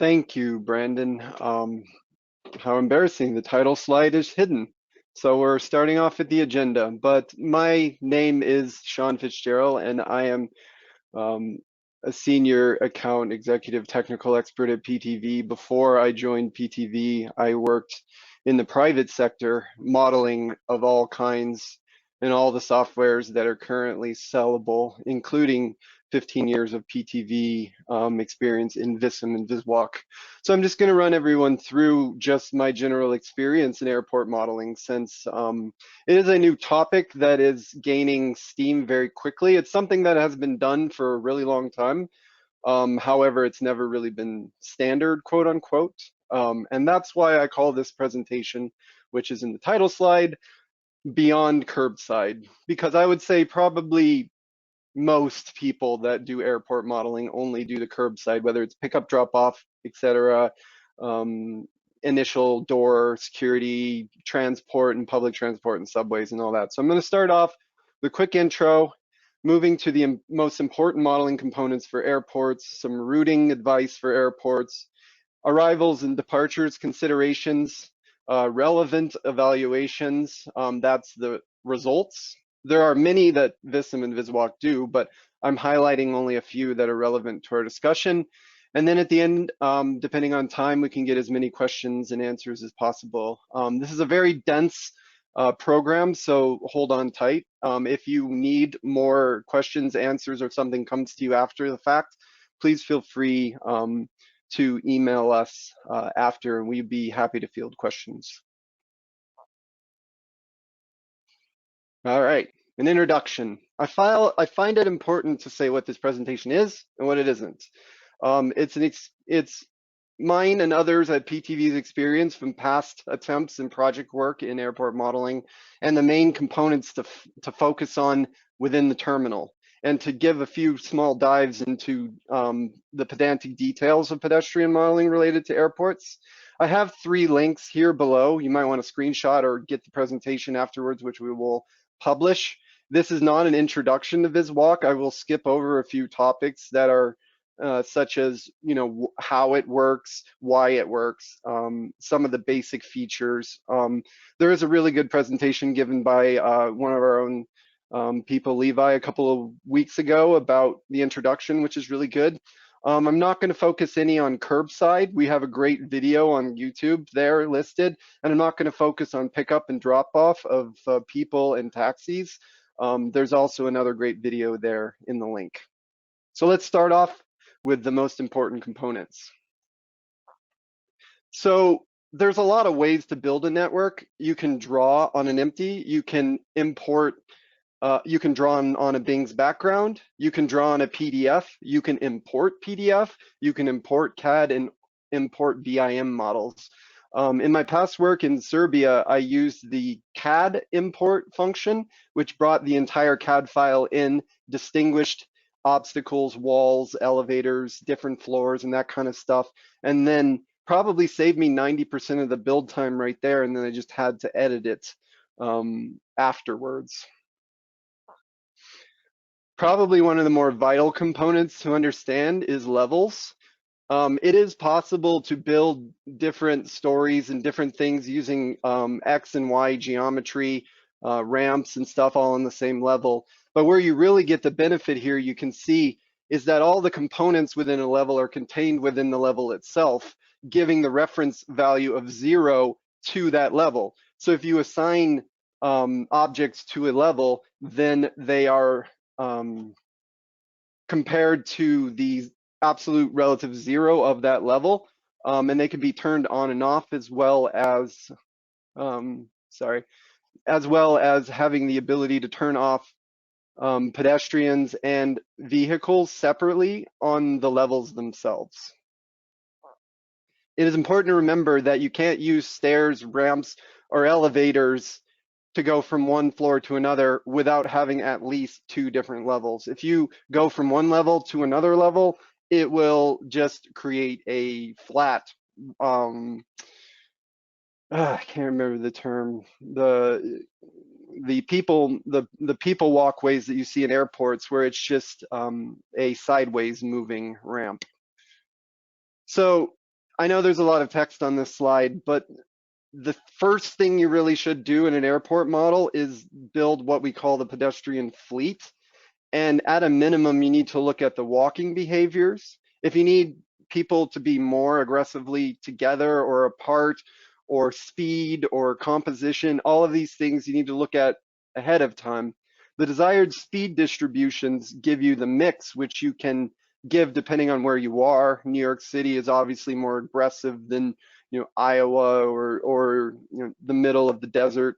Thank you, Brandon. How embarrassing. The title slide is hidden. So we're starting off with the agenda, but my name is Sean Fitzgerel, and I am um, a senior account executive technical expert at PTV. Before I joined PTV, I worked in the private sector, modeling of all kinds and all the softwares that are currently sellable, including 15 years of PTV experience in Vissim and Viswalk. So I'm just going to run everyone through just my general experience in airport modeling, since it is a new topic that is gaining steam very quickly. It's something that has been done for a really long time. However, it's never really been standard, quote unquote. And that's why I call this presentation, which is in the title slide, Beyond Curbside, because I would say probably most people that do airport modeling only do the curbside, whether it's pickup, drop off, etc., initial door security, transport and public transport and subways and all that. So I'm going to start off with a quick intro, moving to the most important modeling components for airports, some routing advice for airports, arrivals and departures considerations, relevant evaluations, that's the results. There are many that Vissim and Viswalk do, but I'm highlighting only a few that are relevant to our discussion. And then at the end, depending on time, we can get as many questions and answers as possible. This is a very dense program, so hold on tight. If you need more questions, answers, or something comes to you after the fact, please feel free to email us after, and we'd be happy to field questions. All right, an introduction. I find it important to say what this presentation is and what it isn't. It's mine and others at PTV's experience from past attempts and project work in airport modeling, and the main components to focus on within the terminal, and to give a few small dives into the pedantic details of pedestrian modeling related to airports. I have 3 links here below. You might want to screenshot or get the presentation afterwards, which we will publish. This is not an introduction to Viswalk. I will skip over a few topics that are such as, how it works, why it works, some of the basic features. There is a really good presentation given by one of our own people, Levi, a couple of weeks ago about the introduction, which is really good. I'm not going to focus any on curbside. We have a great video on YouTube there listed, and I'm not going to focus on pickup and drop off of people and taxis. There's also another great video there in the link. So let's start off with the most important components. So there's a lot of ways to build a network. You can draw on an empty, you can import, you can draw on a Bing's background, you can draw on a PDF, you can import PDF, you can import CAD and import VIM models. In my past work in Serbia, I used the CAD import function, which brought the entire CAD file in, distinguished obstacles, walls, elevators, different floors, and that kind of stuff, and then probably saved me 90% of the build time right there, and then I just had to edit it afterwards. Probably one of the more vital components to understand is levels. It is possible to build different stories and different things using X and Y geometry, ramps and stuff all on the same level. But where you really get the benefit here, you can see, is that all the components within a level are contained within the level itself, giving the reference value of 0 to that level. So if you assign objects to a level, then they are compared to the absolute relative 0 of that level, and they can be turned on and off, as well as having the ability to turn off pedestrians and vehicles separately on the levels themselves. It is important to remember that you can't use stairs, ramps, or elevators to go from one floor to another without having at least 2 different levels. If you go from one level to another level, it will just create a flat, I can't remember the term, the people walkways that you see in airports, where it's just a sideways moving ramp. So I know there's a lot of text on this slide, but the first thing you really should do in an airport model is build what we call the pedestrian fleet. And at a minimum, you need to look at the walking behaviors. If you need people to be more aggressively together or apart, or speed or composition, all of these things you need to look at ahead of time. The desired speed distributions give you the mix, which you can give depending on where you are. New York City is obviously more aggressive than Iowa or the middle of the desert.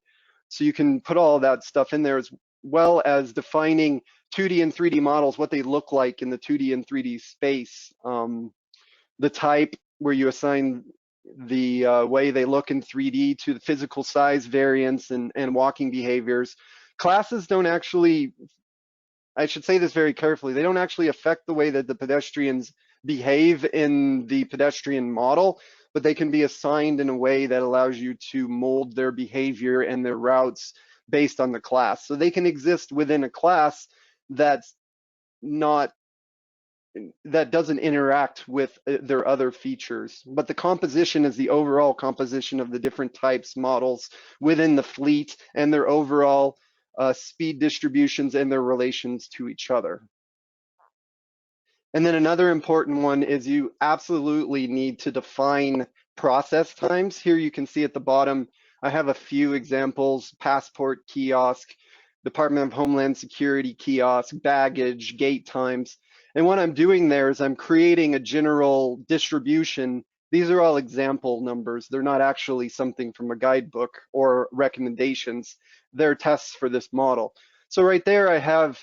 So you can put all of that stuff in there, as well as defining 2D and 3D models, what they look like in the 2D and 3D space. The type where you assign the way they look in 3D to the physical size variance and walking behaviors. Classes don't actually, I should say this very carefully, they don't actually affect the way that the pedestrians behave in the pedestrian model, but they can be assigned in a way that allows you to mold their behavior and their routes based on the class. So they can exist within a class that's not, that doesn't interact with their other features. But the composition is the overall composition of the different types models within the fleet and their overall speed distributions and their relations to each other. And then another important one is you absolutely need to define process times. Here you can see at the bottom, I have a few examples: passport kiosk, Department of Homeland Security kiosk, baggage, gate times. And what I'm doing there is I'm creating a general distribution. These are all example numbers. They're not actually something from a guidebook or recommendations. They're tests for this model. So right there I have,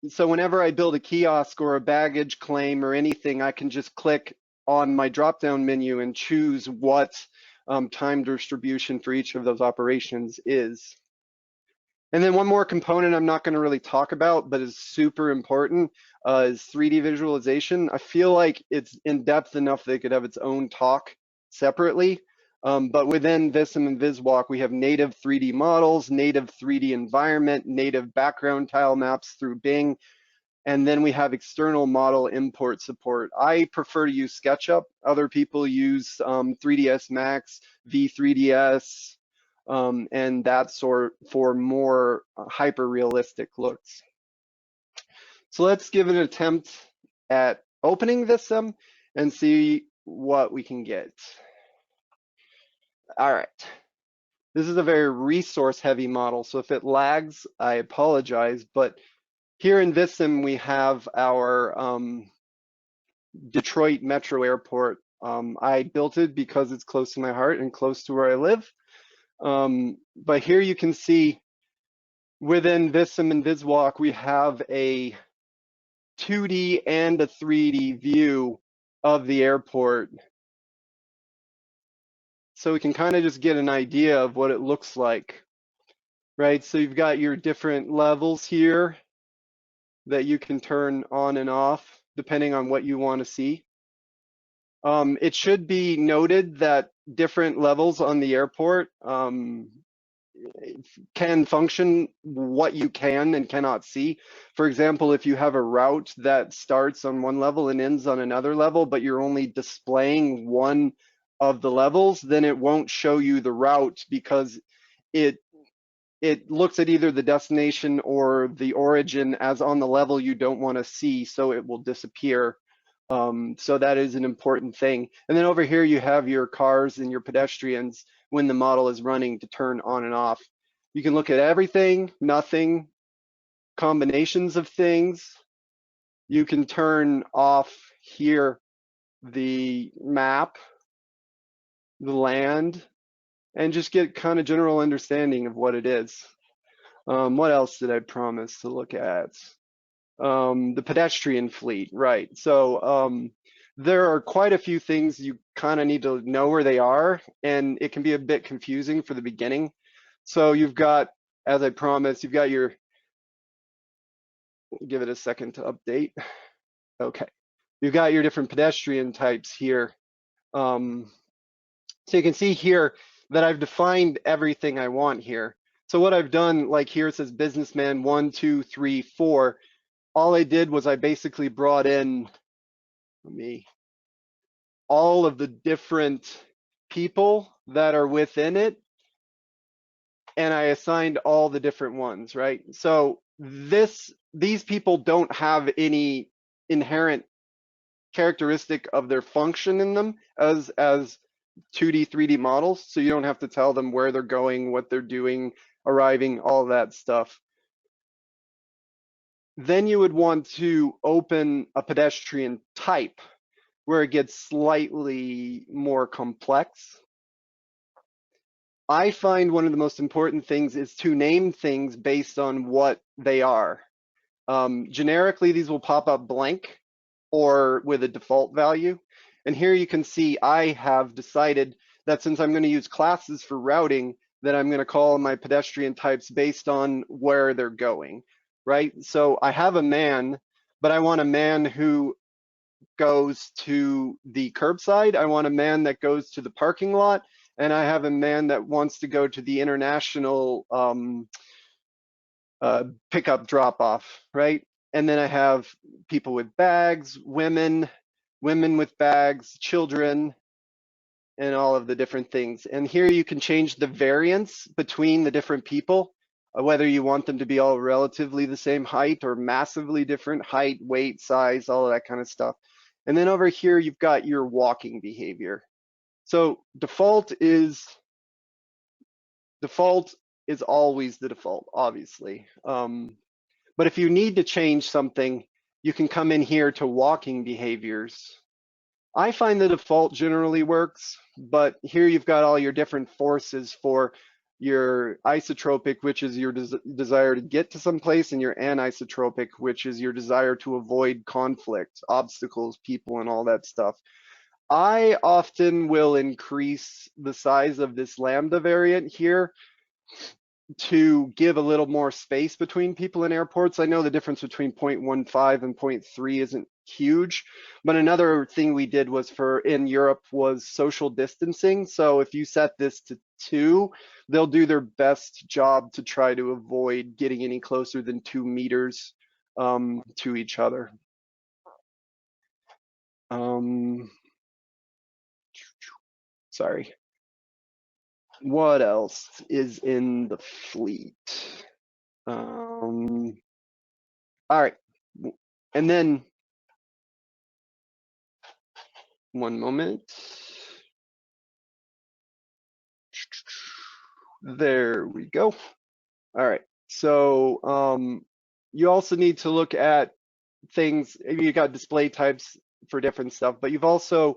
so whenever I build a kiosk or a baggage claim or anything, I can just click on my drop-down menu and choose what time distribution for each of those operations is. And then one more component I'm not going to really talk about, but is super important, is 3D visualization. I feel like it's in depth enough that it could have its own talk separately. But within Vissim and Viswalk, we have native 3D models, native 3D environment, native background tile maps through Bing, and then we have external model import support. I prefer to use SketchUp. Other people use 3ds Max, V3ds, and that sort for more hyper-realistic looks. So let's give an attempt at opening Vissim and see what we can get. All right. This is a very resource-heavy model, so if it lags, I apologize, but here in Vissim, we have our Detroit Metro Airport. I built it because it's close to my heart and close to where I live. But here you can see within Vissim and Viswalk, we have a 2D and a 3D view of the airport. So we can kind of just get an idea of what it looks like, right? So you've got your different levels here that you can turn on and off depending on what you want to see. It should be noted that different levels on the airport can function what you can and cannot see. For example, if you have a route that starts on one level and ends on another level, but you're only displaying one of the levels, then it won't show you the route because it looks at either the destination or the origin as on the level you don't want to see, so it will disappear. So that is an important thing. And then over here you have your cars and your pedestrians when the model is running to turn on and off. You can look at everything, nothing, combinations of things. You can turn off here the map, the land, and just get kind of general understanding of what it is. What else did I promise to look at? The pedestrian fleet, right. So there are quite a few things you kind of need to know where they are, and it can be a bit confusing for the beginning. So you've got, as I promised, you've got your, give it a second to update. Okay. You've got your different pedestrian types here. So you can see here that I've defined everything I want here. So what I've done, like here it says businessman 1, 2, 3, 4. All I did was I basically brought in, all of the different people that are within it, and I assigned all the different ones, right? So these people don't have any inherent characteristic of their function in them as 2D, 3D models. So you don't have to tell them where they're going, what they're doing, arriving, all that stuff. Then you would want to open a pedestrian type where it gets slightly more complex. I find one of the most important things is to name things based on what they are. Generically, these will pop up blank or with a default value. And here you can see I have decided that since I'm going to use classes for routing, that I'm going to call my pedestrian types based on where they're going, right? So I have a man, but I want a man who goes to the curbside. I want a man that goes to the parking lot. And I have a man that wants to go to the international pickup drop off, right? And then I have people with bags, women with bags, children, and all of the different things. And here you can change the variance between the different people, whether you want them to be all relatively the same height or massively different height, weight, size, all of that kind of stuff. And then over here, you've got your walking behavior. So default is always the default, obviously. But if you need to change something, you can come in here to walking behaviors. I find the default generally works, but here you've got all your different forces for your isotropic, which is your desire to get to some place, and your anisotropic, which is your desire to avoid conflict, obstacles, people, and all that stuff. I often will increase the size of this lambda variant here to give a little more space between people in airports. I know the difference between 0.15 and 0.3 isn't huge, but another thing we did was in Europe was social distancing. So if you set this to 2, they'll do their best job to try to avoid getting any closer than 2 meters to each other. Sorry. What else is in the fleet? All right. And then, one moment. There we go. All right. So you also need to look at things. You got display types for different stuff, but you've also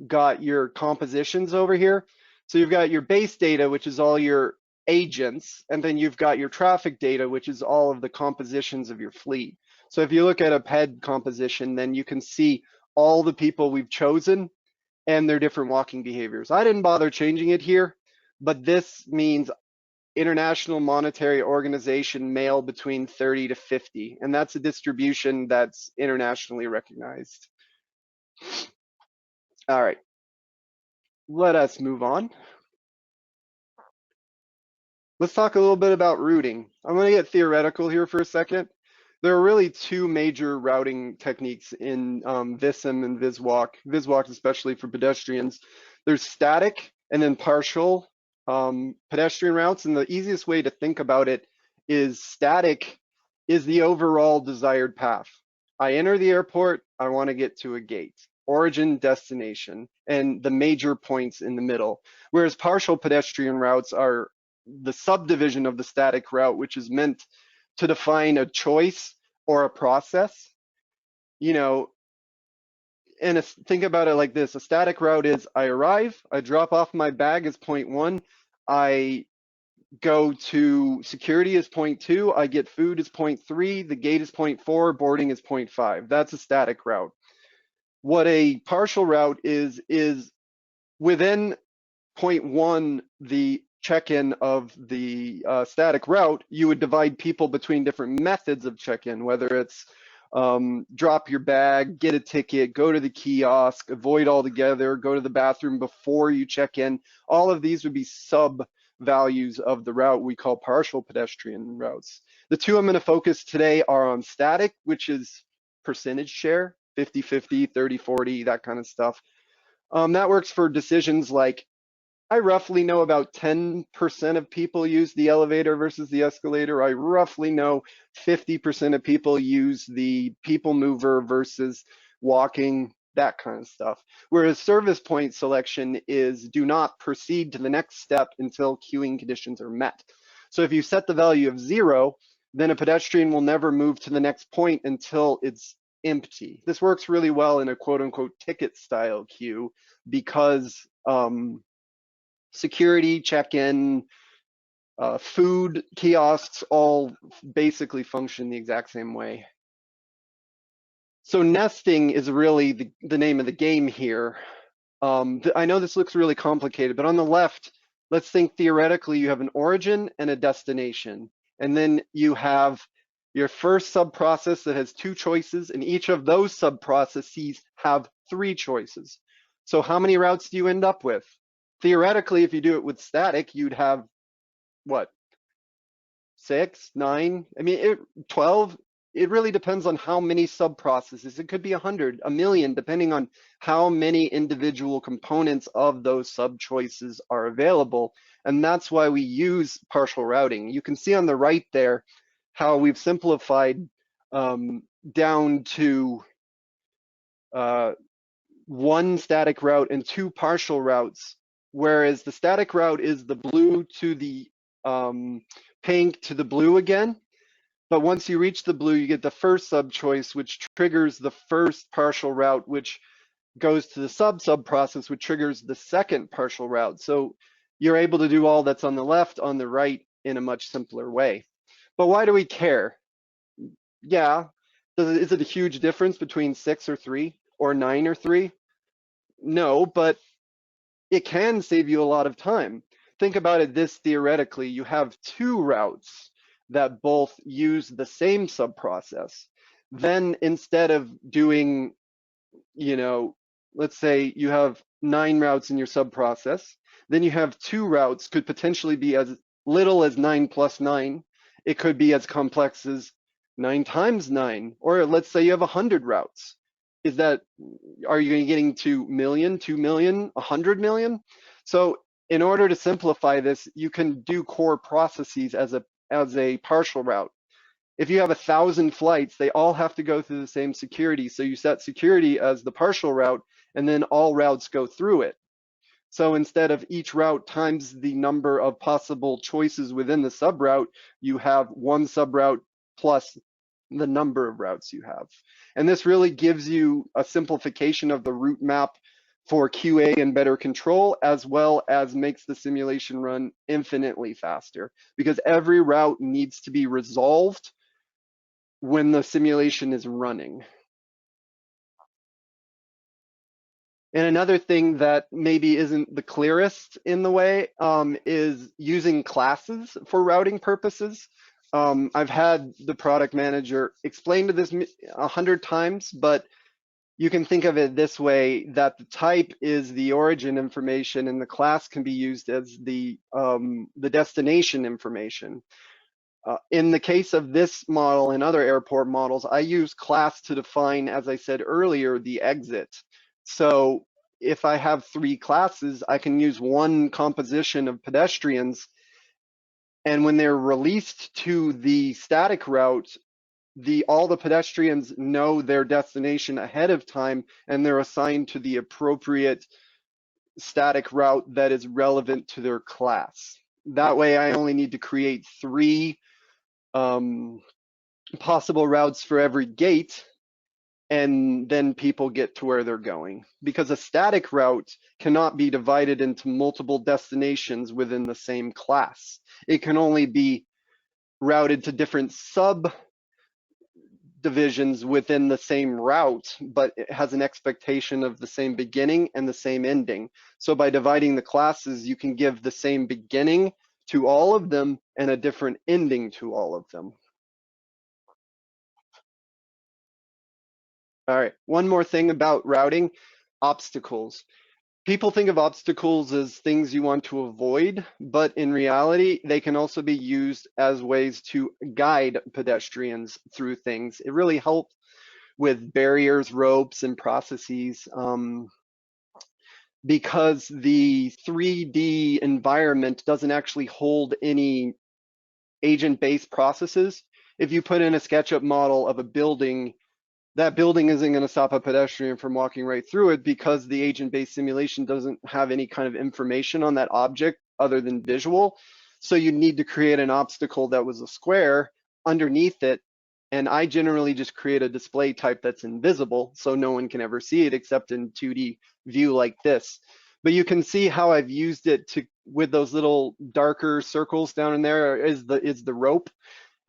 got your compositions over here. So you've got your base data, which is all your agents, and then you've got your traffic data, which is all of the compositions of your fleet. So if you look at a PED composition, then you can see all the people we've chosen and their different walking behaviors. I didn't bother changing it here, but this means International Monetary Organization male between 30 to 50, and that's a distribution that's internationally recognized. All right, let us move on. Let's talk a little bit about routing. I'm going to get theoretical here for a second. There are really 2 major routing techniques in Vissim and Viswalk. Viswalk especially for pedestrians. There's static and then partial pedestrian routes, and the easiest way to think about it is static is the overall desired path. I enter the airport, I want to get to a gate, origin, destination, and the major points in the middle. Whereas partial pedestrian routes are the subdivision of the static route, which is meant to define a choice or a process. You know, and think about it like this. A static route is I arrive, I drop off my bag as point 1, I go to security as point 2, I get food as point 3, the gate is point 4, boarding is point 5. That's a static route. What a partial route is within point 1, the check-in of the static route, you would divide people between different methods of check-in, whether it's drop your bag, get a ticket, go to the kiosk, avoid altogether, go to the bathroom before you check in. All of these would be sub values of the route we call partial pedestrian routes. The 2 I'm going to focus today are on static, which is percentage share, 50-50, 30-40, that kind of stuff. That works for decisions like I roughly know about 10% of people use the elevator versus the escalator. I roughly know 50% of people use the people mover versus walking, that kind of stuff. Whereas service point selection is do not proceed to the next step until queuing conditions are met. So if you set the value of 0, then a pedestrian will never move to the next point until it's empty. This works really well in a quote unquote ticket style queue because security, check-in, food kiosks all basically function the exact same way. So nesting is really the name of the game here. I know this looks really complicated, but on the left, let's think theoretically you have an origin and a destination. And then you have your first sub-process that has 2 choices, and each of those sub-processes have 3 choices. So how many routes do you end up with? Theoretically, if you do it with static, you'd have what, 6, 9? I mean, 12. It really depends on how many sub-processes. It could be 100, a million, depending on how many individual components of those sub-choices are available. And that's why we use partial routing. You can see on the right there how we've simplified down to 1 static route and 2 partial routes, whereas the static route is the blue to the pink to the blue again. But once you reach the blue, you get the first sub-choice, which triggers the first partial route, which goes to the sub process, which triggers the second partial route. So you're able to do all that's on the left, on the right in a much simpler way. But why do we care? Yeah, is it a huge difference between 6 or 3 or 9 or 3? No, but it can save you a lot of time. Think about it this theoretically, you have 2 routes that both use the same sub-process. Then instead of doing, let's say you have 9 routes in your sub-process, then you have 2 routes could potentially be as little as 9 plus 9. It could be as complex as 9 times 9, or let's say you have 100 routes. Are you getting to million, 2 million, 100 million? So in order to simplify this, you can do core processes as a partial route. If you have 1,000 flights, they all have to go through the same security. So you set security as the partial route, and then all routes go through it. So instead of each route times the number of possible choices within the sub-route, you have 1 sub-route plus the number of routes you have. And this really gives you a simplification of the route map for QA and better control, as well as makes the simulation run infinitely faster, because every route needs to be resolved when the simulation is running. And another thing that maybe isn't the clearest in the way is using classes for routing purposes. I've had the product manager explain to this 100 times, but you can think of it this way, that the type is the origin information and the class can be used as the destination information. In the case of this model and other airport models, I use class to define, as I said earlier, the exit. So if I have 3 classes, I can use 1 composition of pedestrians, and when they're released to the static route, all the pedestrians know their destination ahead of time, and they're assigned to the appropriate static route that is relevant to their class. That way, I only need to create 3 possible routes for every gate, and then people get to where they're going. Because a static route cannot be divided into multiple destinations within the same class. It can only be routed to different subdivisions within the same route, but it has an expectation of the same beginning and the same ending. So by dividing the classes, you can give the same beginning to all of them and a different ending to all of them. All right, one more thing about routing, obstacles. People think of obstacles as things you want to avoid, but in reality, they can also be used as ways to guide pedestrians through things. It really helps with barriers, ropes, and processes. because the 3D environment doesn't actually hold any agent-based processes. If you put in a SketchUp model of a building, that building isn't going to stop a pedestrian from walking right through it because the agent-based simulation doesn't have any kind of information on that object other than visual. So you need to create an obstacle that was a square underneath it. And I generally just create a display type that's invisible so no one can ever see it except in 2D view like this. But you can see how I've used it to, with those little darker circles down in there is the rope.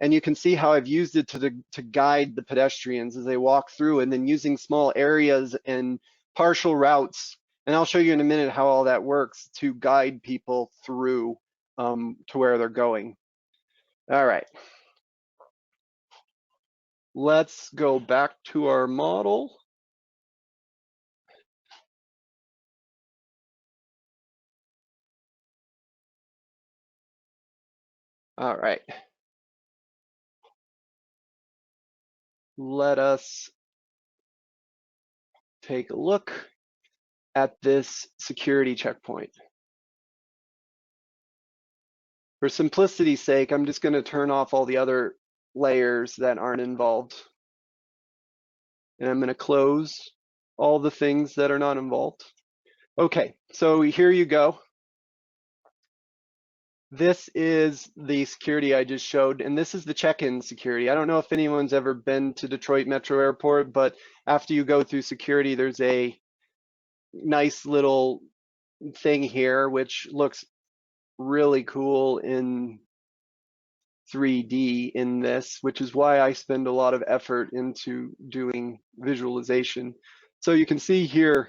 And you can see how I've used it to guide the pedestrians as they walk through, and then using small areas and partial routes. And I'll show you in a minute how all that works to guide people through to where they're going. All right. Let's go back to our model. All right. Let us take a look at this security checkpoint. For simplicity's sake, I'm just going to turn off all the other layers that aren't involved. And I'm going to close all the things that are not involved. Okay, so here you go. This is the security I just showed, and this is the check-in security. I don't know if anyone's ever been to Detroit Metro Airport, but after you go through security, there's a nice little thing here, which looks really cool in 3D in this, which is why I spend a lot of effort into doing visualization. So you can see here,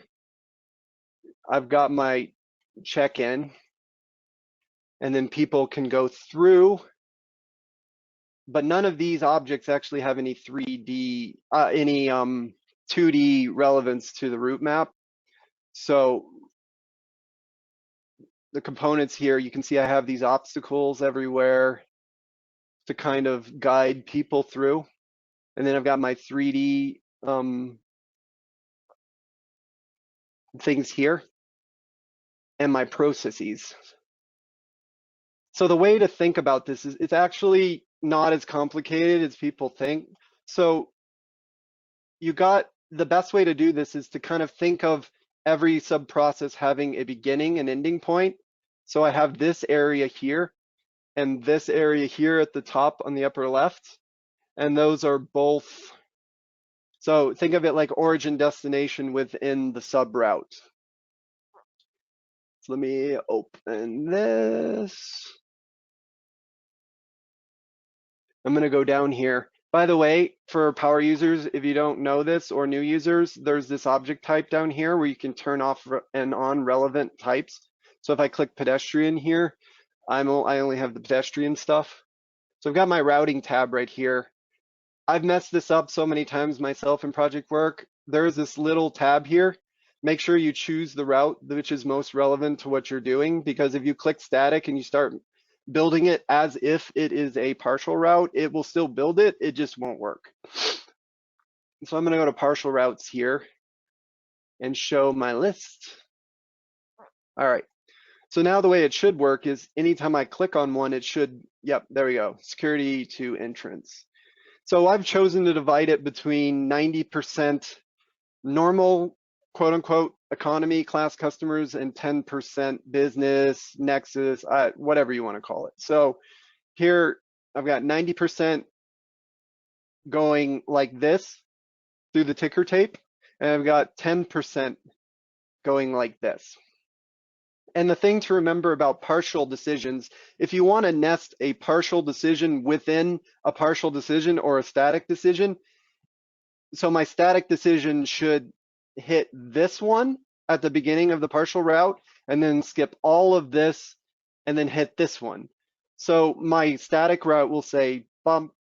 I've got my check-in, and then people can go through, but none of these objects actually have any 3D, any 2D relevance to the route map. So the components here, you can see I have these obstacles everywhere to kind of guide people through. And then I've got my 3D things here and my processes. So the way to think about this is it's actually not as complicated as people think. So you got, the best way to do this is to kind of think of every sub-process having a beginning and ending point. So I have this area here and this area here at the top on the upper left, and those are both, so think of it like origin destination within the sub-route. So let me open this. I'm going to go down here. By the way, for power users, if you don't know this, or new users, there's this object type down here where you can turn off and on relevant types. So if I click pedestrian here, I only have the pedestrian stuff. So I've got my routing tab right here. I've messed this up so many times myself in project work. There's this little tab here. Make sure you choose the route which is most relevant to what you're doing, because if you click static and you start building it as if it is a partial route, it will still build it, it just won't work. So I'm going to go to partial routes here and show my list. All right, so now the way it should work is anytime I click on one, it should, yep, there we go, security to entrance. So I've chosen to divide it between 90% normal, quote unquote, economy class customers and 10% business, nexus, whatever you want to call it. So here I've got 90% going like this through the ticker tape, and I've got 10% going like this. And the thing to remember about partial decisions, if you want to nest a partial decision within a partial decision or a static decision, so my static decision should hit this one at the beginning of the partial route and then skip all of this and then hit this one. So my static route will say bump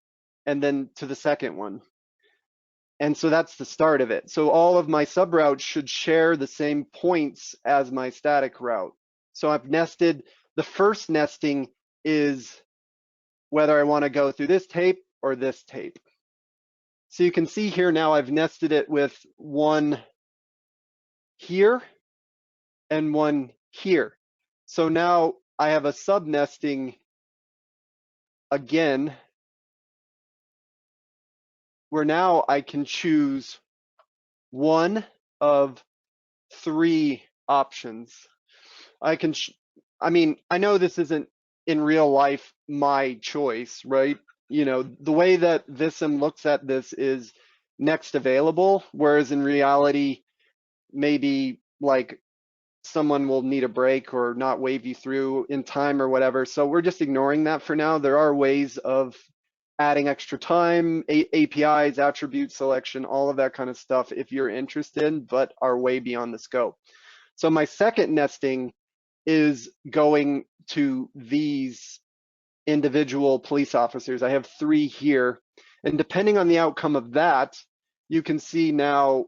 and then to the second one. And so that's the start of it. So all of my subroutes should share the same points as my static route. So I've nested, the first nesting is whether I want to go through this tape or this tape. So you can see here now I've nested it with one here and one here. So now I have a sub-nesting again, where now I can choose one of three options. I mean, I know this isn't in real life my choice, right? You know, the way that Vissim looks at this is next available, whereas in reality, maybe like someone will need a break or not wave you through in time or whatever. So we're just ignoring that for now. There are ways of adding extra time, APIs, attribute selection, all of that kind of stuff if you're interested, but are way beyond the scope. So my second nesting is going to these individual police officers. I have three here. And depending on the outcome of that, you can see now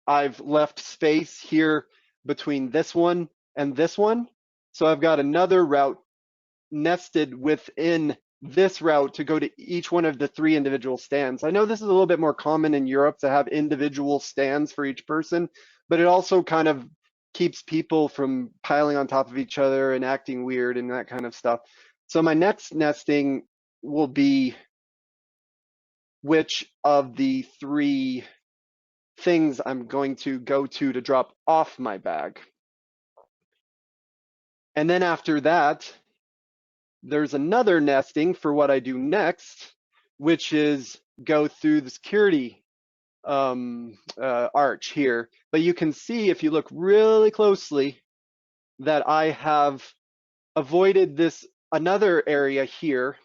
I've left space here between this one and this one. So I've got another route nested within this route to go to each one of the three individual stands. I know this is a little bit more common in Europe to have individual stands for each person, but it also kind of keeps people from piling on top of each other and acting weird and that kind of stuff. So my next nesting will be which of the three things I'm going to go to drop off my bag. And then after that, there's another nesting for what I do next, which is go through the security arch here. But you can see if you look really closely that I have avoided this another area here,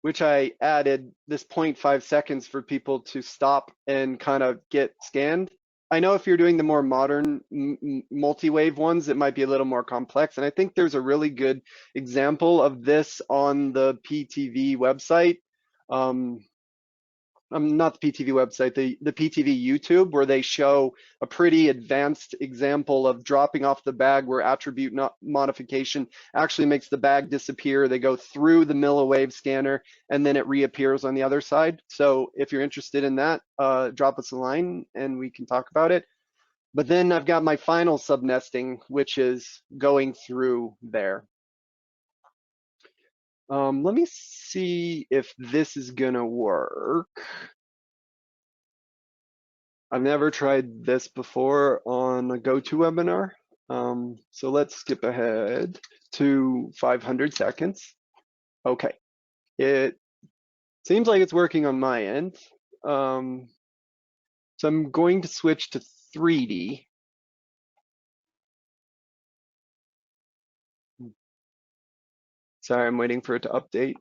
which I added this 0.5 seconds for people to stop and kind of get scanned. I know if you're doing the more modern multi-wave ones, it might be a little more complex. And I think there's a really good example of this on the PTV website. Not the PTV website, the PTV YouTube, where they show a pretty advanced example of dropping off the bag where attribute modification actually makes the bag disappear. They go through the milliwave scanner and then it reappears on the other side. So if you're interested in that, drop us a line and we can talk about it. But then I've got my final subnesting, which is going through there. Let me see if this is gonna work. I've never tried this before on a GoToWebinar. So let's skip ahead to 500 seconds. Okay, it seems like it's working on my end. So I'm going to switch to 3D. Sorry, I'm waiting for it to update.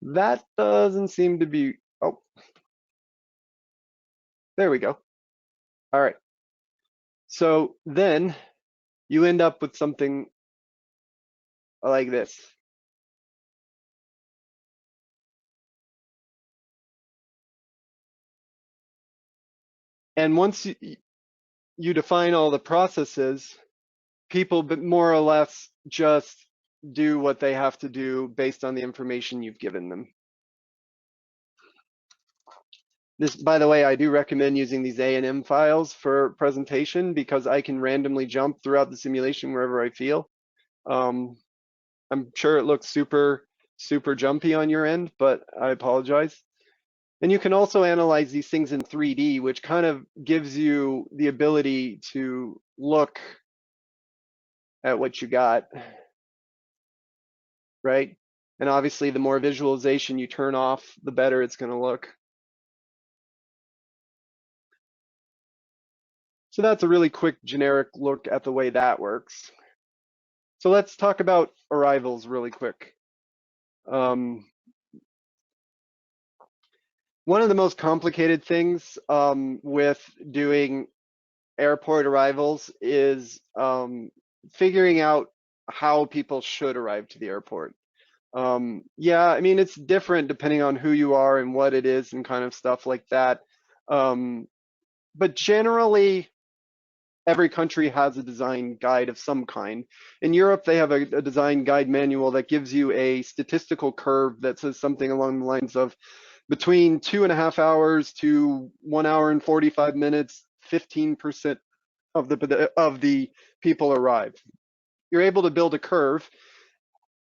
That doesn't seem to be, oh, there we go. All right. So then you end up with something like this. And once you define all the processes, people but more or less just do what they have to do based on the information you've given them. This, by the way, I do recommend using these A&M files for presentation because I can randomly jump throughout the simulation wherever I feel. I'm sure it looks super jumpy on your end, but I apologize. And you can also analyze these things in 3D, which kind of gives you the ability to look at what you got, right? And obviously, the more visualization you turn off, the better it's going to look. So that's a really quick generic look at the way that works. So let's talk about arrivals really quick. One of the most complicated things with doing airport arrivals is figuring out how people should arrive to the airport. Yeah, I mean, it's different depending on who you are and what it is and kind of stuff like that. But generally, every country has a design guide of some kind. In Europe, they have a design guide manual that gives you a statistical curve that says something along the lines of between 2.5 hours to 1 hour and 45 minutes, 15% of the people arrive. You're able to build a curve.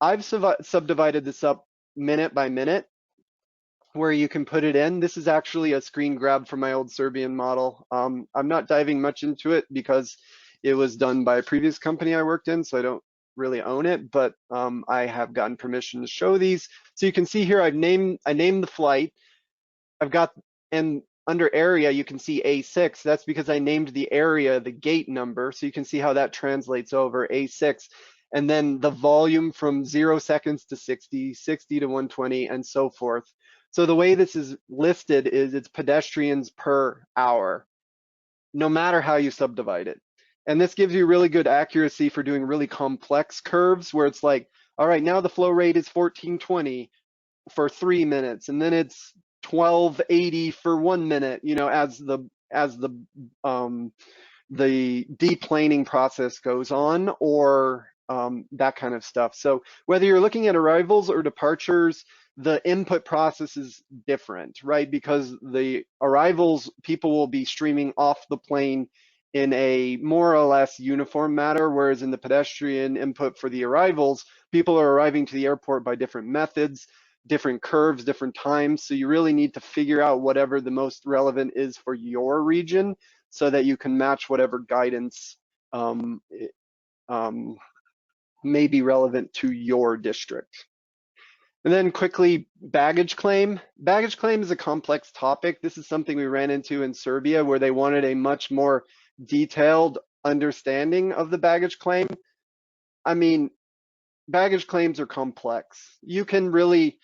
I've subdivided this up minute by minute where you can put it in. This is actually a screen grab from my old Serbian model. I'm not diving much into it because it was done by a previous company I worked in, so I don't really own it, but I have gotten permission to show these. So you can see here I named the flight. I've got, and under area, you can see A6. That's because I named the area the gate number. So you can see how that translates over A6. And then the volume from 0 seconds to 60, 60 to 120, and so forth. So the way this is listed is it's pedestrians per hour, no matter how you subdivide it. And this gives you really good accuracy for doing really complex curves where it's like, all right, now the flow rate is 1420 for 3 minutes, and then it's 1280 for 1 minute, you know, as the deplaning process goes on, or that kind of stuff. So whether you're looking at arrivals or departures, the input process is different, right? Because the arrivals, people will be streaming off the plane in a more or less uniform manner, whereas in the pedestrian input for the arrivals, people are arriving to the airport by different methods, different curves, different times. So you really need to figure out whatever the most relevant is for your region so that you can match whatever guidance um, um, may be relevant to your district. And then quickly, baggage claim. Baggage claim is a complex topic. This is something we ran into in Serbia where they wanted a much more detailed understanding of the baggage claim. I mean, baggage claims are complex. You can really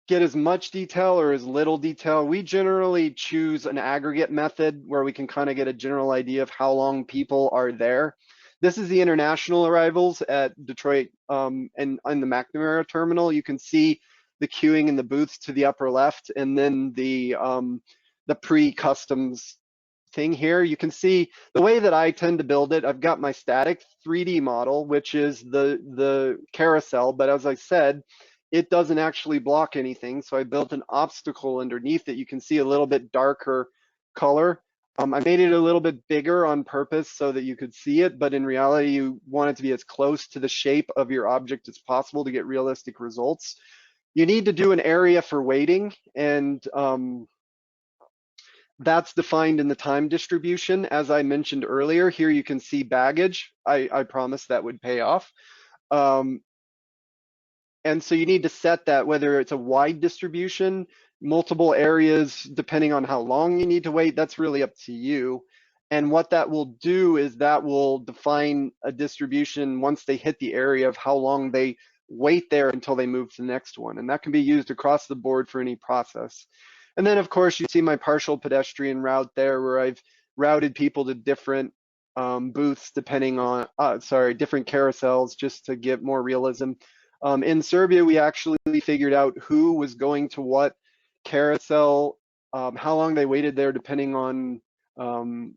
get as much detail or as little detail. We generally choose an aggregate method where we can kind of get a general idea of how long people are there. This is the international arrivals at Detroit and on the McNamara terminal. You can see the queuing in the booths to the upper left, and then the pre-customs thing here. You can see the way that I tend to build it. I've got my static 3D model, which is the carousel, but as I said, it doesn't actually block anything. So I built an obstacle underneath it. You can see a little bit darker color. I made it a little bit bigger on purpose so that you could see it, but in reality, you want it to be as close to the shape of your object as possible to get realistic results. You need to do an area for waiting, and that's defined in the time distribution. As I mentioned earlier, here you can see baggage. I promised that would pay off. And so you need to set that, whether it's a wide distribution, multiple areas, depending on how long you need to wait, that's really up to you. And what that will do is that will define a distribution once they hit the area of how long they wait there until they move to the next one. And that can be used across the board for any process. And then of course you see my partial pedestrian route there where I've routed people to different booths depending on, different carousels just to get more realism. In Serbia, we actually figured out who was going to what carousel, how long they waited there depending on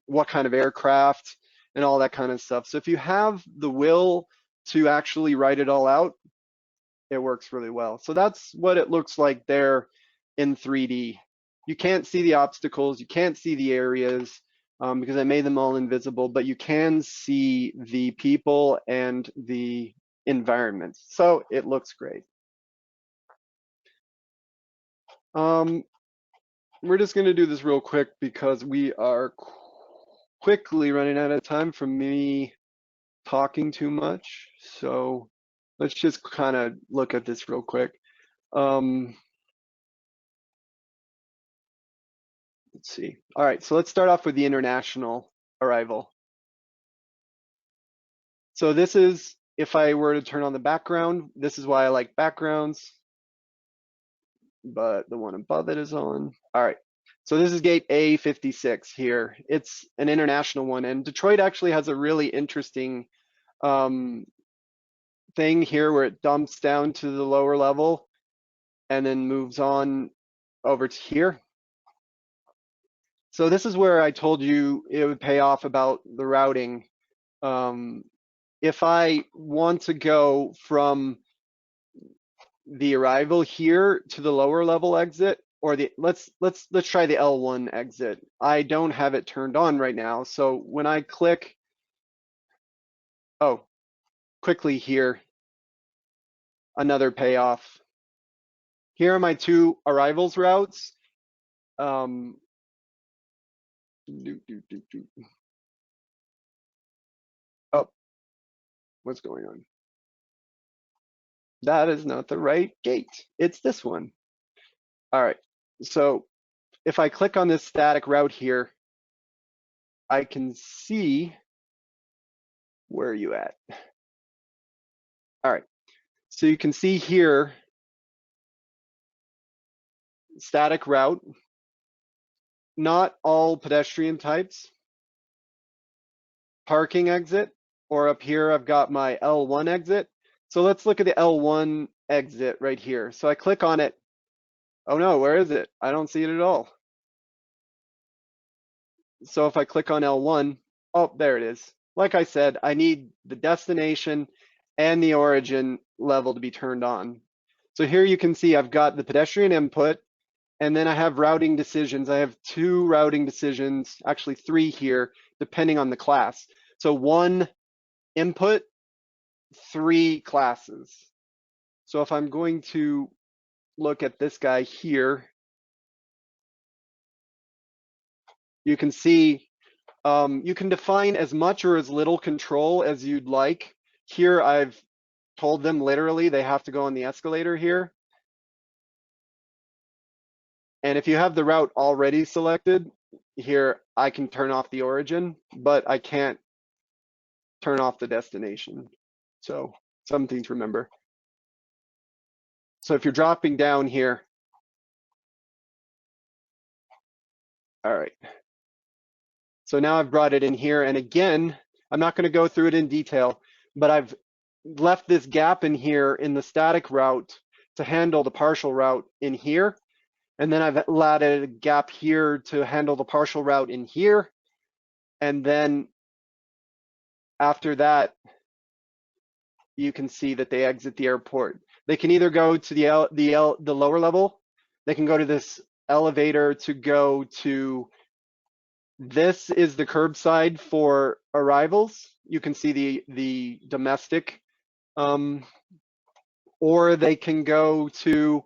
what kind of aircraft and all that kind of stuff. So if you have the will to actually write it all out, it works really well. So that's what it looks like there in 3D. You can't see the obstacles, you can't see the areas because I made them all invisible, but you can see the people and the environment. So it looks great. We're just going to do this real quick because we are quickly running out of time from me talking too much. So let's just kind of look at this real quick. Let's see. All right, so let's start off with the international arrival. So this is, if I were to turn on the background, this is why I like backgrounds, but the one above it is on. All right, so this is gate A56 here. It's an international one, and Detroit actually has a really interesting thing here where it dumps down to the lower level and then moves on over to here. So this is where I told you it would pay off about the routing. If I want to go from the arrival here to the lower level exit, or let's try the L1 exit. I don't have it turned on right now. So when I click, oh, quickly here, another payoff. Here are my two arrivals routes. Oh, what's going on? That is not the right gate. It's this one. All right. So if I click on this static route here, I can see, where are you at? All right. So you can see here, static route, not all pedestrian types, parking exit, or up here I've got my L1 exit. So let's look at the L1 exit right here. So I click on it. Oh no, where is it? I don't see it at all. So if I click on L1, oh, there it is. Like I said, I need the destination and the origin level to be turned on. So here you can see I've got the pedestrian input, and then I have routing decisions. I have two routing decisions, actually three here, depending on the class. So one input, three classes. So if I'm going to look at this guy here, you can see you can define as much or as little control as you'd like. Here I've told them literally they have to go on the escalator here. And if you have the route already selected, here I can turn off the origin, but I can't turn off the destination. So something to remember. So if you're dropping down here, all right. So now I've brought it in here, and again, I'm not going to go through it in detail, but I've left this gap in here in the static route to handle the partial route in here. And then I've added a gap here to handle the partial route in here. And then after that, you can see that they exit the airport. They can either go to the lower level, they can go to this elevator to go to, this is the curbside for arrivals. You can see the domestic, or they can go to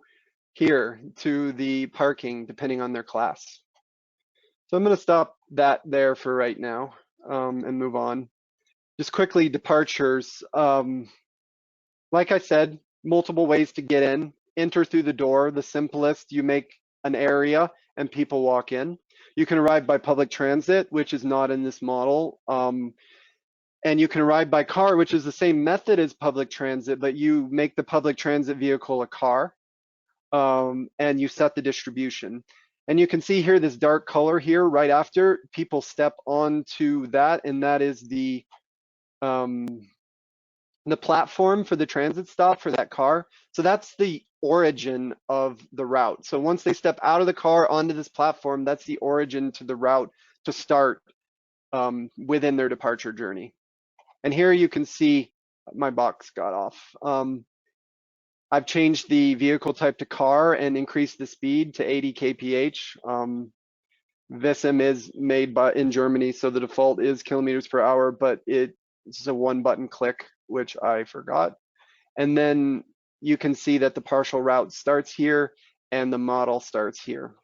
here, to the parking, depending on their class. So I'm gonna stop that there for right now, and move on. Just quickly, departures. Like I said, multiple ways to get in. Enter through the door, the simplest. You make an area and people walk in. You can arrive by public transit, which is not in this model. And you can arrive by car, which is the same method as public transit, but you make the public transit vehicle a car, and you set the distribution. And you can see here this dark color here right after people step onto that, and that is the platform for the transit stop for that car. So that's the origin of the route. So once they step out of the car onto this platform, that's the origin to the route to start within their departure journey. And here you can see my box got off. I've changed the vehicle type to car and increased the speed to 80 kph. Vissim is made in Germany, so the default is kilometers per hour, but it's a one button click, which I forgot. And then you can see that the partial route starts here and the model starts here.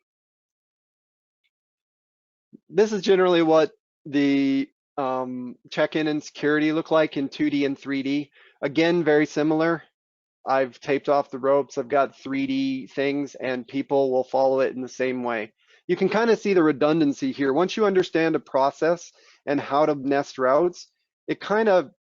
This is generally what the check-in and security look like in 2D and 3D. Again, very similar. I've taped off the ropes. I've got 3D things, and people will follow it in the same way. You can kind of see the redundancy here. Once you understand a process and how to nest routes, it kind of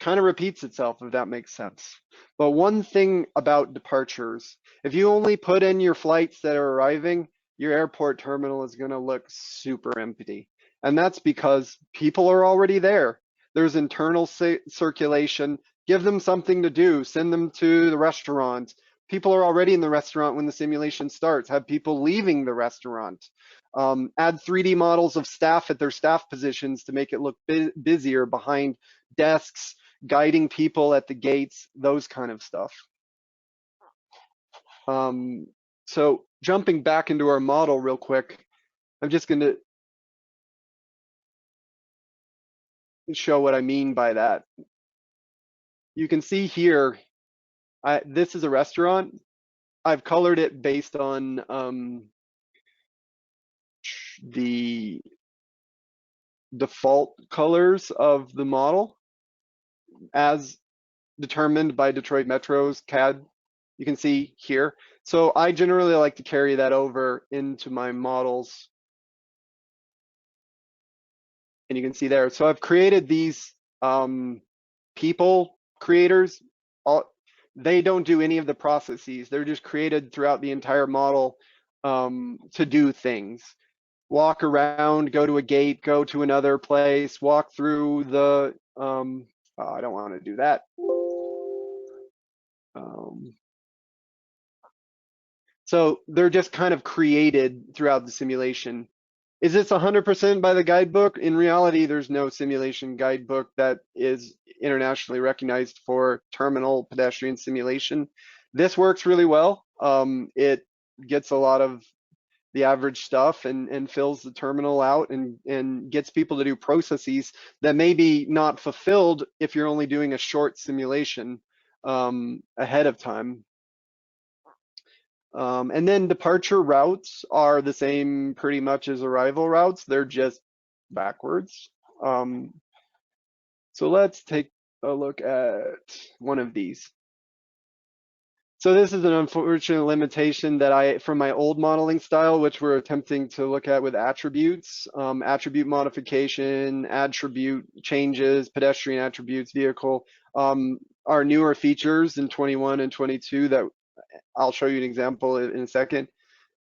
repeats itself, if that makes sense. But one thing about departures, if you only put in your flights that are arriving, your airport terminal is going to look super empty. And that's because people are already there. There's internal circulation. Give them something to do. Send them to the restaurant. People are already in the restaurant when the simulation starts. Have people leaving the restaurant. Add 3D models of staff at their staff positions to make it look busier behind desks, guiding people at the gates, those kind of stuff. So jumping back into our model real quick, I'm just going to show what I mean by that. You can see here, this is a restaurant. I've colored it based on the default colors of the model as determined by Detroit Metro's CAD. You can see here. So I generally like to carry that over into my models. And you can see there. So I've created these people creators. They don't do any of the processes. They're just created throughout the entire model to do things. Walk around, go to a gate, go to another place, walk through the, oh, I don't want to do that. So they're just kind of created throughout the simulation. Is this 100% by the guidebook? In reality, there's no simulation guidebook that is internationally recognized for terminal pedestrian simulation. This works really well. It gets a lot of the average stuff and fills the terminal out and gets people to do processes that may be not fulfilled if you're only doing a short simulation ahead of time. And then departure routes are the same pretty much as arrival routes. They're just backwards. So let's take a look at one of these. So this is an unfortunate limitation that from my old modeling style, which we're attempting to look at with attributes, attribute modification, attribute changes, pedestrian attributes, vehicle, are newer features in 21 and 22 that I'll show you an example in a second.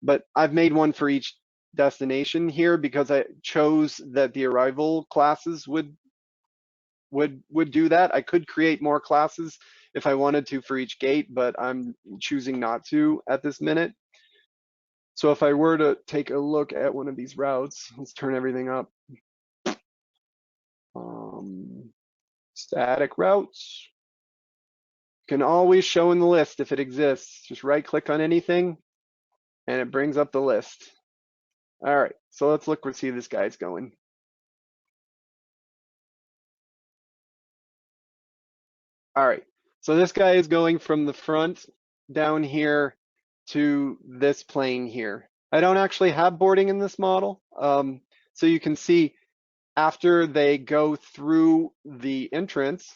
But I've made one for each destination here because I chose that the arrival classes would do that. I could create more classes if I wanted to for each gate, but I'm choosing not to at this minute. So if I were to take a look at one of these routes, let's turn everything up. Static routes can always show in the list if it exists. Just right click on anything and it brings up the list. All right, so let's look and see this guy's going. All right, so this guy is going from the front down here to this plane here. I don't actually have boarding in this model. So you can see after they go through the entrance,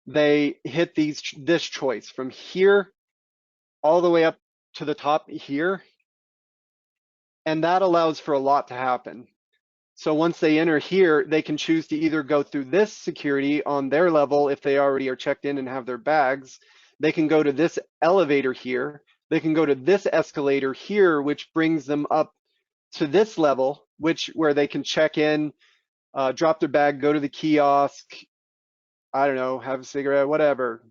they hit this choice from here all the way up to the top here. And that allows for a lot to happen. So once they enter here, they can choose to either go through this security on their level if they already are checked in and have their bags. They can go to this elevator here. They can go to this escalator here, which brings them up to this level, where they can check in, drop their bag, go to the kiosk, I don't know, have a cigarette, whatever.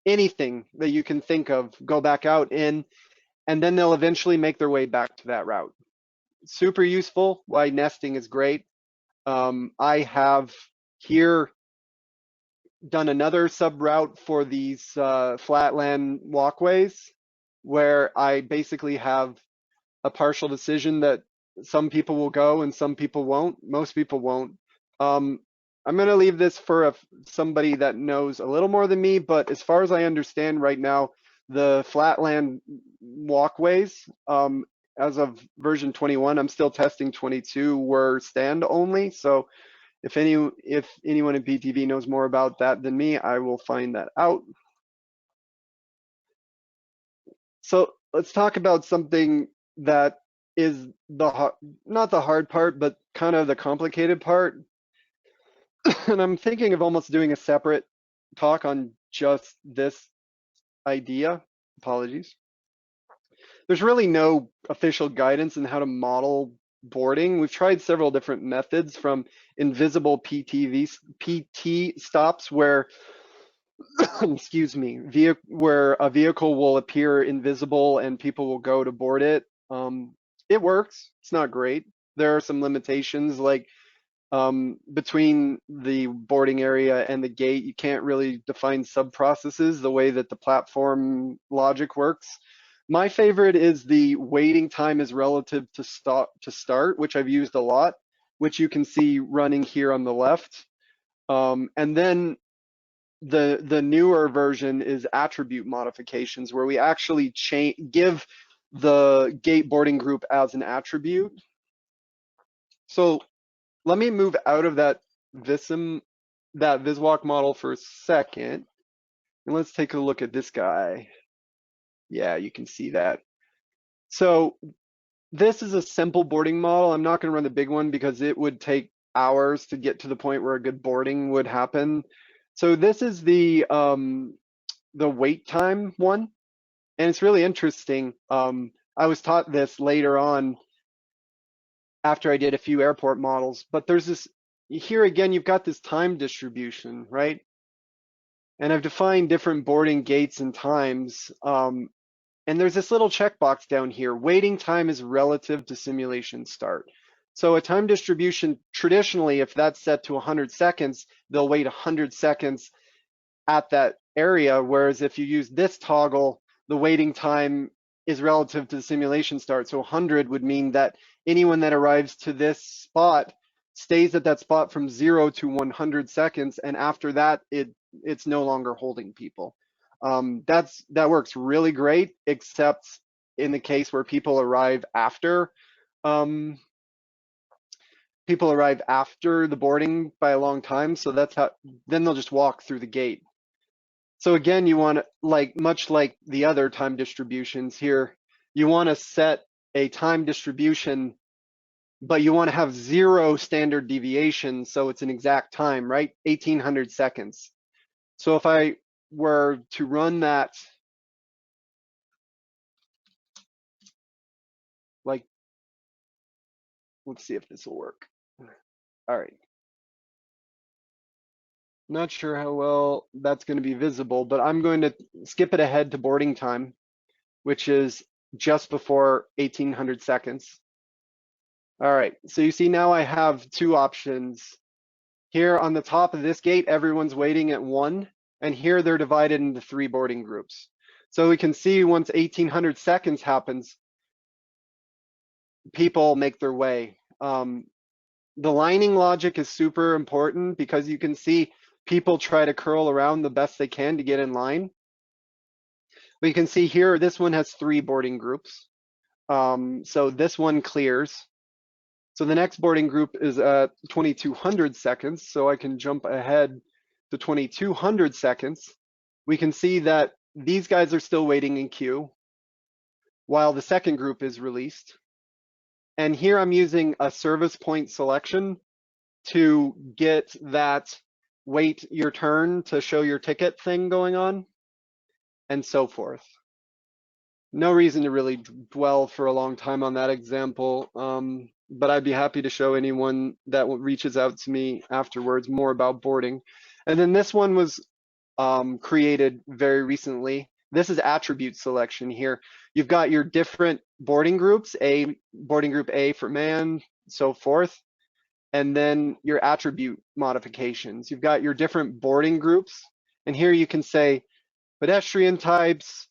Anything that you can think of, go back out in, and then they'll eventually make their way back to that route. Super useful, why nesting is great. I have here done another sub route for these flatland walkways where I basically have a partial decision that some people will go and some people won't. Most people won't. I'm going to leave this for somebody that knows a little more than me, but as far as I understand right now, the flatland walkways, as of version 21, I'm still testing 22, were stand only. So if anyone in PTV knows more about that than me, I will find that out. So let's talk about something that is not the hard part, but kind of the complicated part. And I'm thinking of almost doing a separate talk on just this idea. Apologies. There's really no official guidance on how to model boarding. We've tried several different methods, from invisible PT stops where excuse me, where a vehicle will appear invisible and people will go to board it. It works. It's not great. There are some limitations, like between the boarding area and the gate, you can't really define sub-processes the way that the platform logic works. My favorite is the waiting time is relative to start, which I've used a lot, which you can see running here on the left. And then the newer version is attribute modifications, where we actually give the gate boarding group as an attribute. So let me move out of that Vissim, that Viswalk model for a second, and let's take a look at this guy. Yeah, you can see that. So this is a simple boarding model. I'm not going to run the big one because it would take hours to get to the point where a good boarding would happen. So this is the wait time one, and it's really interesting. I was taught this later on after I did a few airport models, but there's this, here again, you've got this time distribution, right? And I've defined different boarding gates and times. And there's this little checkbox down here. Waiting time is relative to simulation start. So a time distribution, traditionally, if that's set to 100 seconds, they'll wait 100 seconds at that area. Whereas if you use this toggle, the waiting time is relative to the simulation start. So 100 would mean that anyone that arrives to this spot stays at that spot from 0 to 100 seconds. And after that, it's no longer holding people. That works really great, except in the case where people arrive after the boarding by a long time. So that's how, then they'll just walk through the gate. So again, you want to, like, much like the other time distributions here, you want to set a time distribution, but you want to have 0 standard deviation. So it's an exact time, right? 1800 seconds. So if I were to run that, like, let's see if this will work. All right. Not sure how well that's going to be visible, but I'm going to skip it ahead to boarding time, which is just before 1800 seconds. All right, so you see now I have 2 options. Here on the top of this gate, everyone's waiting at 1, and here they're divided into 3 boarding groups. So we can see once 1800 seconds happens, people make their way. The lining logic is super important because you can see people try to curl around the best they can to get in line. But you can see here, this one has 3 boarding groups. So this one clears. So the next boarding group is at 2200 seconds. So I can jump ahead to 2200 seconds. We can see that these guys are still waiting in queue while the second group is released. And here I'm using a service point selection to get that wait your turn to show your ticket thing going on, and so forth. No reason to really dwell for a long time on that example, but I'd be happy to show anyone that reaches out to me afterwards more about boarding. And then this one was created very recently. This is attribute selection here. You've got your different boarding groups, boarding group A for man, so forth, and then your attribute modifications. You've got your different boarding groups, and here you can say pedestrian types,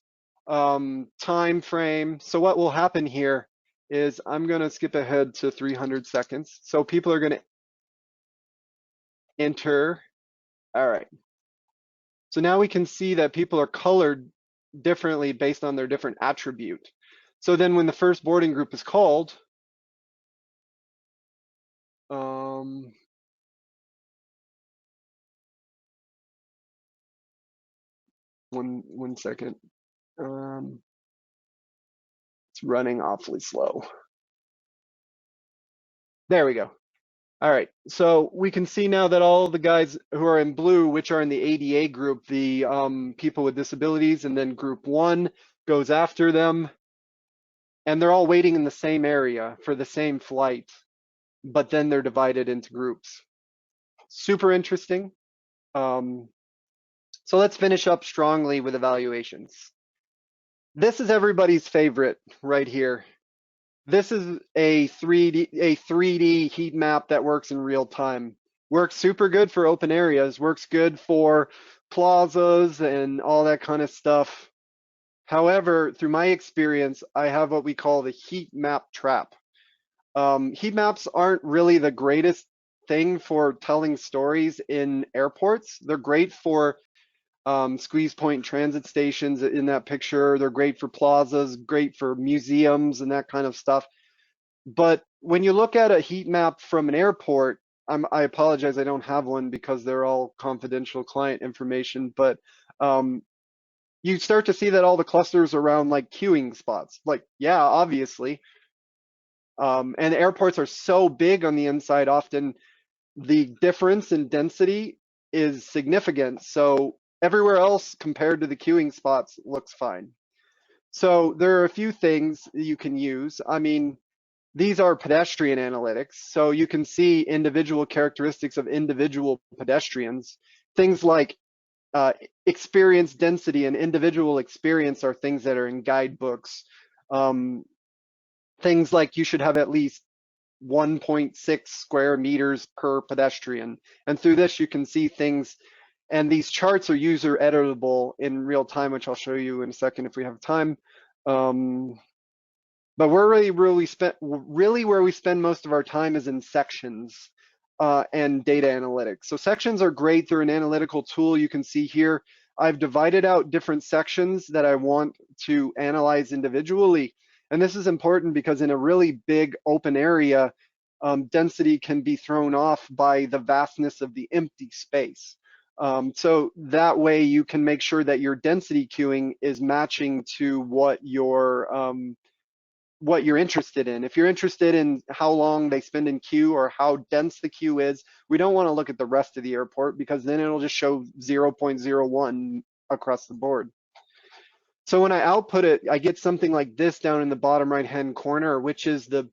time frame. So what will happen here is I'm going to skip ahead to 300 seconds. So people are going to enter. All right. So now we can see that people are colored differently based on their different attribute. So then when the first boarding group is called, one second. It's running awfully slow. There we go. All right, so we can see now that all the guys who are in blue, which are in the ADA group, the people with disabilities, and then group 1 goes after them, and they're all waiting in the same area for the same flight, but then they're divided into groups. Super interesting. So let's finish up strongly with evaluations. This is everybody's favorite right here. This is a 3D heat map that works in real time. Works super good for open areas, works good for plazas and all that kind of stuff. However, through my experience, I have what we call the heat map trap. Heat maps aren't really the greatest thing for telling stories in airports. They're great for squeeze point transit stations in that picture. They're great for plazas, great for museums and that kind of stuff. But when you look at a heat map from an airport, I apologize, I don't have one because they're all confidential client information, but um, you start to see that all the clusters around like queuing spots. Like, yeah, obviously. And airports are so big on the inside, often the difference in density is significant. So everywhere else compared to the queuing spots looks fine. So there are a few things you can use. I mean, these are pedestrian analytics. So you can see individual characteristics of individual pedestrians. Things like experience density and individual experience are things that are in guidebooks. Things like you should have at least 1.6 square meters per pedestrian. And through this, you can see things, and these charts are user editable in real time, which I'll show you in a second if we have time. But we're really where we spend most of our time is in sections and data analytics. So sections are great. They're an analytical tool. You can see here, I've divided out different sections that I want to analyze individually. And this is important because in a really big open area, density can be thrown off by the vastness of the empty space. So that way you can make sure that your density queuing is matching to what you're interested in. If you're interested in how long they spend in queue or how dense the queue is, we don't want to look at the rest of the airport because then it'll just show 0.01 across the board. So when I output it, I get something like this down in the bottom right-hand corner, which is the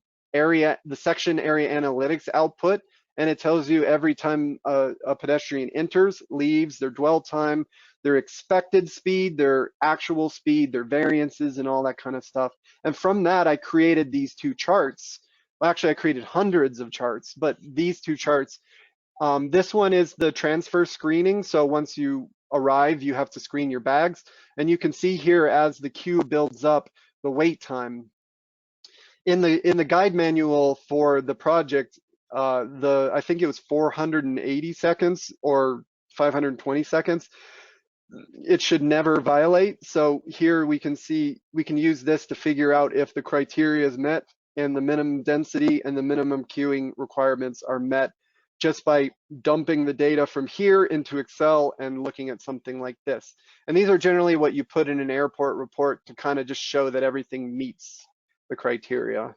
section area analytics output. And it tells you every time a pedestrian enters, leaves, their dwell time, their expected speed, their actual speed, their variances, and all that kind of stuff. And from that, I created these two charts. Well, actually, I created hundreds of charts, but these two charts, this one is the transfer screening. So once you arrive, you have to screen your bags. And you can see here as the queue builds up, the wait time. In the guide manual for the project, I think it was 480 seconds or 520 seconds. It should never violate. So here we can see, we can use this to figure out if the criteria is met and the minimum density and the minimum queuing requirements are met just by dumping the data from here into Excel and looking at something like this. And these are generally what you put in an airport report to kind of just show that everything meets the criteria.